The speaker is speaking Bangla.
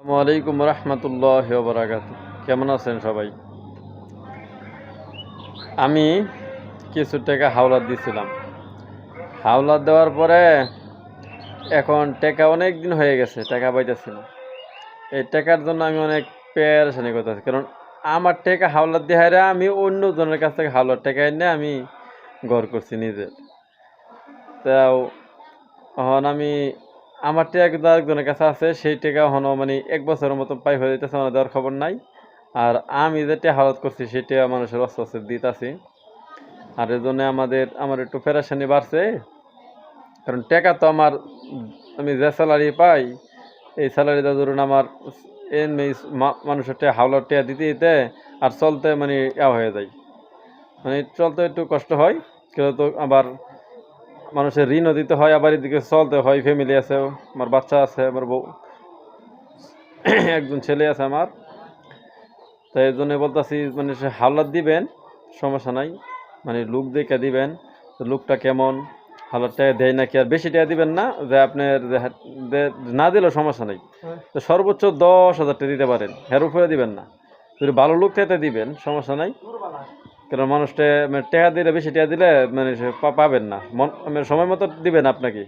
আসসালামু আলাইকুম রহমতুল্লাহি ওয়া বারাকাতুহু। কেমন আছেন সবাই? আমি কিছু টাকা হাওলাত দিছিলাম। হাওলাত দেওয়ার পরে এখন টাকা অনেক দিন হয়ে গেছে, টাকা পাইতেছি না। এই টাকার জন্য আমি অনেক পেরেশানি করতেছি, কারণ আমার টাকা হাওলাত দিয়ে হাইরা আমি অন্য জনের কাছ থেকে হাওলাত টাকা এনে আমি ঘর করছি নিজের। তাও এখন আমি আমার টাকা কিন্তু আরেকজনের কাছে আছে, সেই টাকা এখনো মানে ১ বছরের মতো পাই হয়ে যাইতেছে, আমার দেওয়ার খবর নাই। আর আমি যে টাকা হাওলাত করছি সেটা মানুষের আস্তে আস্তে দিতাছি। আর এর জন্য আমার একটু পেরেশানি বাড়ছে, কারণ টাকা তো আমি যে স্যালারি পাই, এই স্যালারিটা ধরুন আমার এমনি মানুষের টাকা হাওলাত টাকা দিতে দিতে আর চলতে মানে হয়ে যায়, মানে চলতে একটু কষ্ট হয়। কিন্তু আবার মানুষের ঋণও দিতে হয়, আবার এদিকে চলতে হয়, ফ্যামিলি আছে, আমার বাচ্চা আছে, আমার বউ একজন ছেলে আছে আমার। তাই এই জন্য বলতেছি, মানে সে হাওলাত দিবেন সমস্যা নাই, মানে লোক দেখে দিবেন, তো লোকটা কেমন, হাওলাত টাকা দেয় নাকি। আর বেশি টাকা দিবেন না, যে আপনার না দিলেও সমস্যা নাই, তো সর্বোচ্চ ১০,০০০ টাকা দিতে পারেন, এর উপরে দিবেন না। যদি ভালো লোক থাকতে দিবেন সমস্যা নাই, কারণ মানুষটা মানে টাকা দিলে, বেশি টাকা দিলে মানে সে পাবেন না, মানে সময় মতো দিবেন আপনাকে।